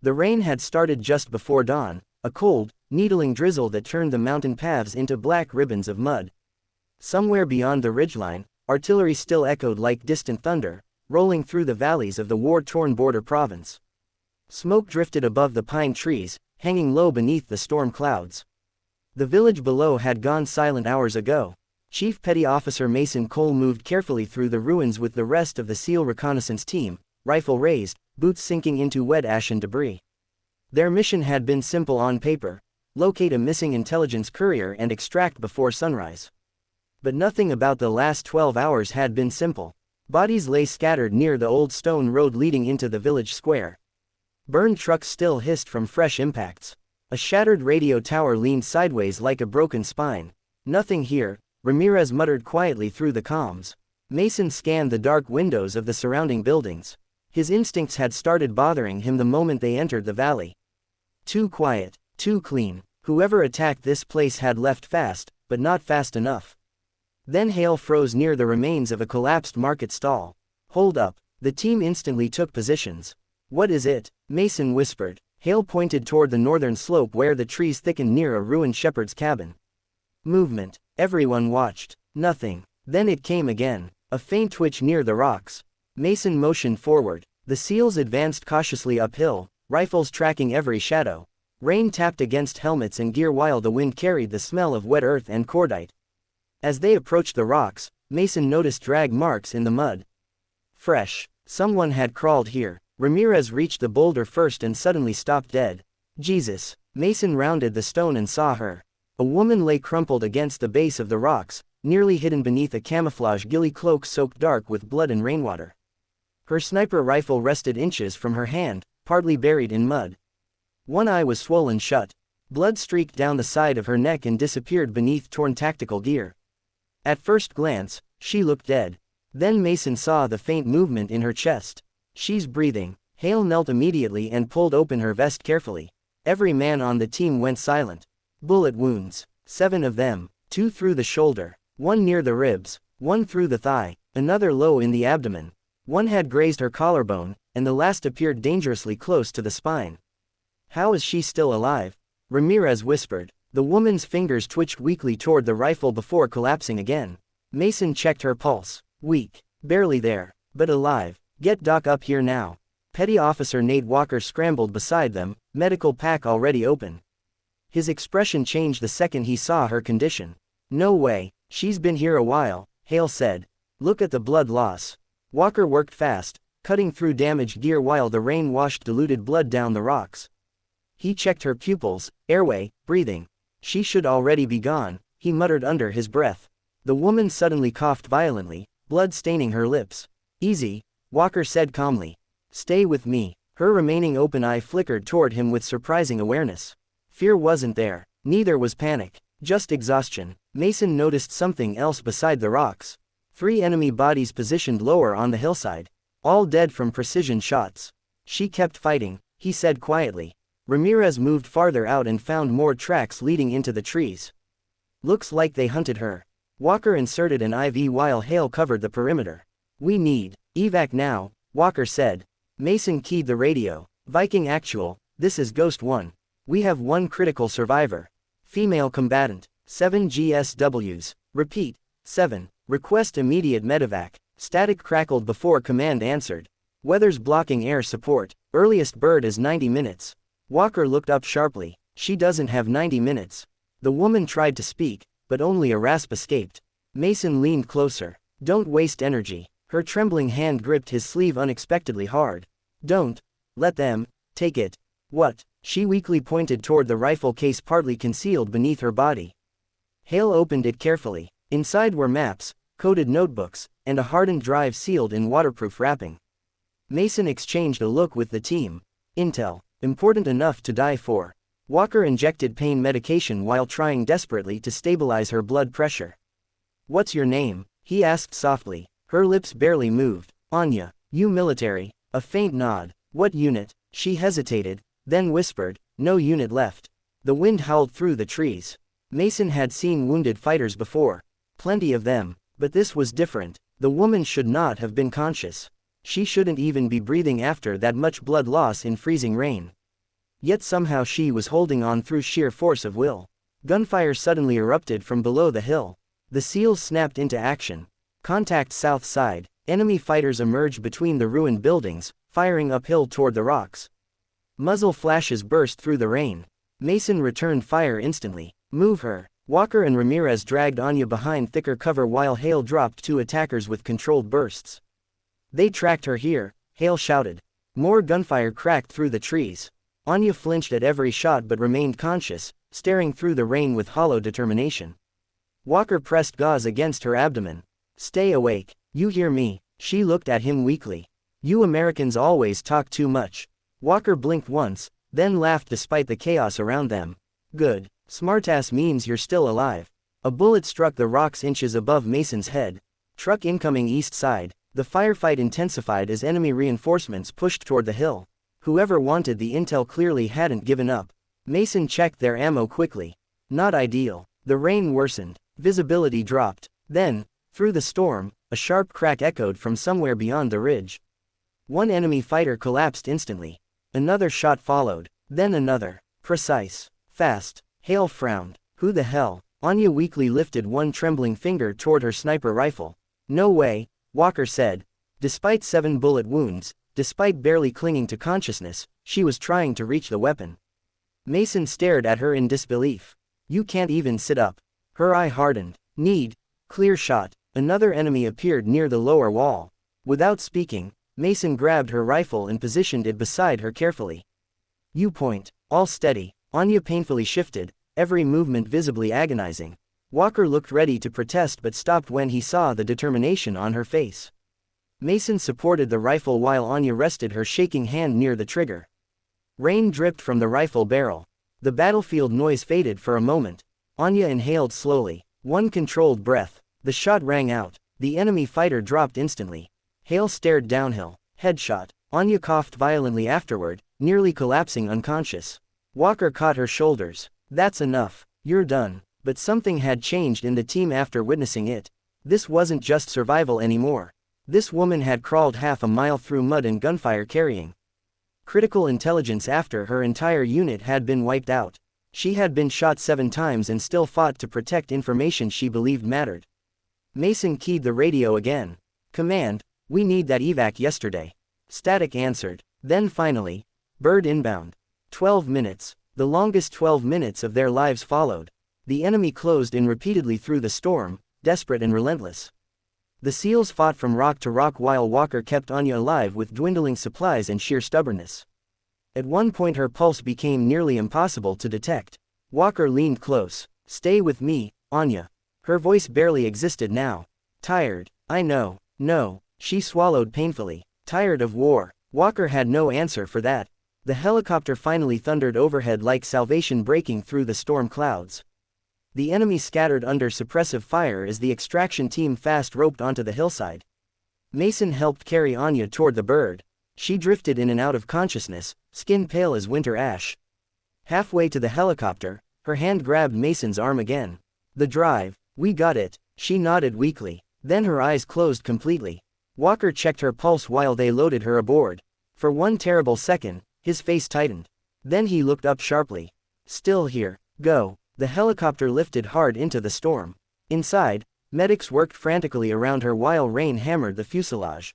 The rain had started just before dawn, a cold, needling drizzle that turned the mountain paths into black ribbons of mud. Somewhere beyond the ridgeline, artillery still echoed like distant thunder, rolling through the valleys of the war-torn border province. Smoke drifted above the pine trees, hanging low beneath the storm clouds. The village below had gone silent hours ago. Chief Petty Officer Mason Cole moved carefully through the ruins with the rest of the SEAL reconnaissance team, rifle raised, boots sinking into wet ash and debris. Their mission had been simple on paper: locate a missing intelligence courier and extract before sunrise. But nothing about the last 12 hours had been simple. Bodies lay scattered near the old stone road leading into the village square. Burned trucks still hissed from fresh impacts. A shattered radio tower leaned sideways like a broken spine. Nothing here, Ramirez muttered quietly through the comms. Mason scanned the dark windows of the surrounding buildings. His instincts had started bothering him the moment they entered the valley. Too quiet, too clean. Whoever attacked this place had left fast, but not fast enough. Then hail froze near the remains of a collapsed market stall. Hold up. The team instantly took positions. What is it? Mason whispered. Hale pointed toward the northern slope where the trees thickened near a ruined shepherd's cabin. Movement. Everyone watched. Nothing. Then it came again. A faint twitch near the rocks. Mason motioned forward. The SEALs advanced cautiously uphill, rifles tracking every shadow. Rain tapped against helmets and gear while the wind carried the smell of wet earth and cordite. As they approached the rocks, Mason noticed drag marks in the mud. Fresh. Someone had crawled here. Ramirez reached the boulder first and suddenly stopped dead. Jesus. Mason rounded the stone and saw her. A woman lay crumpled against the base of the rocks, nearly hidden beneath a camouflage ghillie cloak soaked dark with blood and rainwater. Her sniper rifle rested inches from her hand, partly buried in mud. One eye was swollen shut. Blood streaked down the side of her neck and disappeared beneath torn tactical gear. At first glance, she looked dead. Then Mason saw the faint movement in her chest. She's breathing. Hale knelt immediately and pulled open her vest carefully. Every man on the team went silent. Bullet wounds. 7 of them. 2 through the shoulder. 1 near the ribs. 1 through the thigh. Another low in the abdomen. 1 had grazed her collarbone, and the last appeared dangerously close to the spine. How is she still alive? Ramirez whispered. The woman's fingers twitched weakly toward the rifle before collapsing again. Mason checked her pulse. Weak. Barely there. But alive. Get Doc up here now. Petty Officer Nate Walker scrambled beside them, medical pack already open. His expression changed the second he saw her condition. No way, she's been here a while, Hale said. Look at the blood loss. Walker worked fast, cutting through damaged gear while the rain washed diluted blood down the rocks. He checked her pupils, airway, breathing. She should already be gone, he muttered under his breath. The woman suddenly coughed violently, blood staining her lips. Easy, Walker said calmly. Stay with me. Her remaining open eye flickered toward him with surprising awareness. Fear wasn't there. Neither was panic. Just exhaustion. Mason noticed something else beside the rocks. 3 enemy bodies positioned lower on the hillside. All dead from precision shots. She kept fighting, he said quietly. Ramirez moved farther out and found more tracks leading into the trees. Looks like they hunted her. Walker inserted an IV while Hale covered the perimeter. We need evac now, Walker said. Mason keyed the radio. Viking Actual, this is Ghost 1. We have 1 critical survivor. Female combatant. 7 GSWs. Repeat. 7. Request immediate medevac. Static crackled before command answered. Weather's blocking air support. Earliest bird is 90 minutes. Walker looked up sharply. She doesn't have 90 minutes. The woman tried to speak, but only a rasp escaped. Mason leaned closer. Don't waste energy. Her trembling hand gripped his sleeve unexpectedly hard. Don't. Let them. Take it. What? She weakly pointed toward the rifle case partly concealed beneath her body. Hale opened it carefully. Inside were maps, coded notebooks, and a hardened drive sealed in waterproof wrapping. Mason exchanged a look with the team. Intel. Important enough to die for. Walker injected pain medication while trying desperately to stabilize her blood pressure. What's your name? He asked softly. Her lips barely moved. Anya. You military? A faint nod. What unit? She hesitated, then whispered, no unit left. The wind howled through the trees. Mason had seen wounded fighters before. Plenty of them, but this was different. The woman should not have been conscious. She shouldn't even be breathing after that much blood loss in freezing rain. Yet somehow she was holding on through sheer force of will. Gunfire suddenly erupted from below the hill. The SEALs snapped into action. Contact south side. Enemy fighters emerged between the ruined buildings, firing uphill toward the rocks. Muzzle flashes burst through the rain. Mason returned fire instantly. Move her. Walker and Ramirez dragged Anya behind thicker cover while Hale dropped 2 attackers with controlled bursts. They tracked her here, Hale shouted. More gunfire cracked through the trees. Anya flinched at every shot but remained conscious, staring through the rain with hollow determination. Walker pressed gauze against her abdomen. Stay awake, you hear me? She looked at him weakly. You Americans always talk too much. Walker blinked once, then laughed despite the chaos around them. Good. Smartass means you're still alive. A bullet struck the rocks inches above Mason's head. Truck incoming east side. The firefight intensified as enemy reinforcements pushed toward the hill. Whoever wanted the intel clearly hadn't given up. Mason checked their ammo quickly. Not ideal. The rain worsened. Visibility dropped. Then, through the storm, a sharp crack echoed from somewhere beyond the ridge. One enemy fighter collapsed instantly. Another shot followed. Then another. Precise. Fast. Hale frowned. Who the hell? Anya weakly lifted one trembling finger toward her sniper rifle. No way, Walker said. Despite 7 bullet wounds, despite barely clinging to consciousness, she was trying to reach the weapon. Mason stared at her in disbelief. You can't even sit up. Her eye hardened. Need. Clear shot. Another enemy appeared near the lower wall. Without speaking, Mason grabbed her rifle and positioned it beside her carefully. You point. All steady. Anya painfully shifted, every movement visibly agonizing. Walker looked ready to protest but stopped when he saw the determination on her face. Mason supported the rifle while Anya rested her shaking hand near the trigger. Rain dripped from the rifle barrel. The battlefield noise faded for a moment. Anya inhaled slowly. One controlled breath. The shot rang out. The enemy fighter dropped instantly. Hale stared downhill. Headshot. Anya coughed violently afterward, nearly collapsing unconscious. Walker caught her shoulders. That's enough. You're done. But something had changed in the team after witnessing it. This wasn't just survival anymore. This woman had crawled half a mile through mud and gunfire carrying critical intelligence after her entire unit had been wiped out. She had been shot 7 times and still fought to protect information she believed mattered. Mason keyed the radio again. Command, we need that evac yesterday. Static answered. Then finally, bird inbound. 12 minutes. The longest 12 minutes of their lives followed. The enemy closed in repeatedly through the storm, desperate and relentless. The SEALs fought from rock to rock while Walker kept Anya alive with dwindling supplies and sheer stubbornness. At one point her pulse became nearly impossible to detect. Walker leaned close. Stay with me, Anya. Her voice barely existed now. Tired. I know. No. She swallowed painfully. Tired of war. Walker had no answer for that. The helicopter finally thundered overhead like salvation breaking through the storm clouds. The enemy scattered under suppressive fire as the extraction team fast roped onto the hillside. Mason helped carry Anya toward the bird. She drifted in and out of consciousness, skin pale as winter ash. Halfway to the helicopter, her hand grabbed Mason's arm again. The drive. We got it. She nodded weakly. Then her eyes closed completely. Walker checked her pulse while they loaded her aboard. For one terrible second, his face tightened. Then he looked up sharply. Still here. Go. The helicopter lifted hard into the storm. Inside, medics worked frantically around her while rain hammered the fuselage.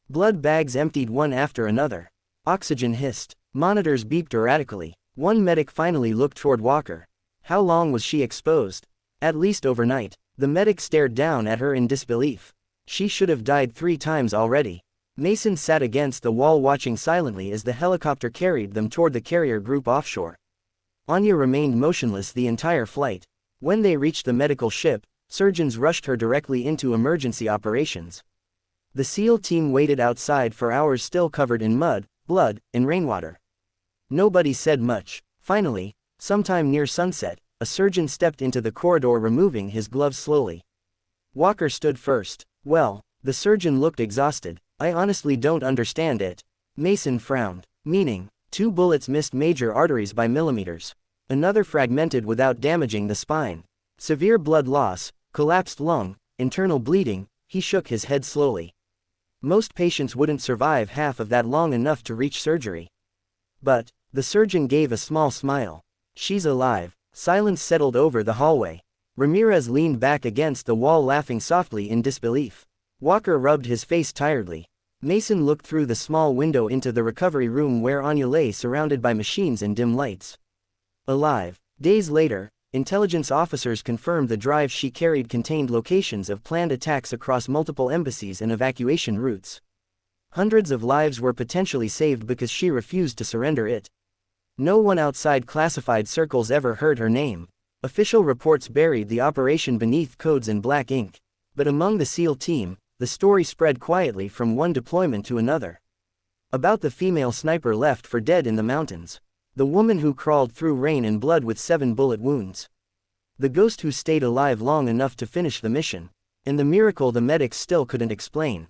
Blood bags emptied one after another. Oxygen hissed. Monitors beeped erratically. One medic finally looked toward Walker. How long was she exposed? At least overnight. The medic stared down at her in disbelief. She should have died 3 times already. Mason sat against the wall watching silently as the helicopter carried them toward the carrier group offshore. Anya remained motionless the entire flight. When they reached the medical ship, surgeons rushed her directly into emergency operations. The SEAL team waited outside for hours still covered in mud, blood, and rainwater. Nobody said much. Finally, sometime near sunset, a surgeon stepped into the corridor removing his gloves slowly. Walker stood first. Well, the surgeon looked exhausted. I honestly don't understand it. Mason frowned. Meaning, 2 bullets missed major arteries by millimeters. Another fragmented without damaging the spine. Severe blood loss, collapsed lung, internal bleeding. He shook his head slowly. Most patients wouldn't survive half of that long enough to reach surgery. But, The surgeon gave a small smile. She's alive. Silence settled over the hallway. Ramirez leaned back against the wall laughing softly in disbelief. Walker rubbed his face tiredly. Mason looked through the small window into the recovery room where Anya lay surrounded by machines and dim lights. Alive. Days later, intelligence officers confirmed the drive she carried contained locations of planned attacks across multiple embassies and evacuation routes. Hundreds of lives were potentially saved because she refused to surrender it. No one outside classified circles ever heard her name. Official reports buried the operation beneath codes in black ink. But among the SEAL team, the story spread quietly from one deployment to another. About the female sniper left for dead in the mountains. The woman who crawled through rain and blood with 7 bullet wounds. The ghost who stayed alive long enough to finish the mission. And the miracle the medics still couldn't explain.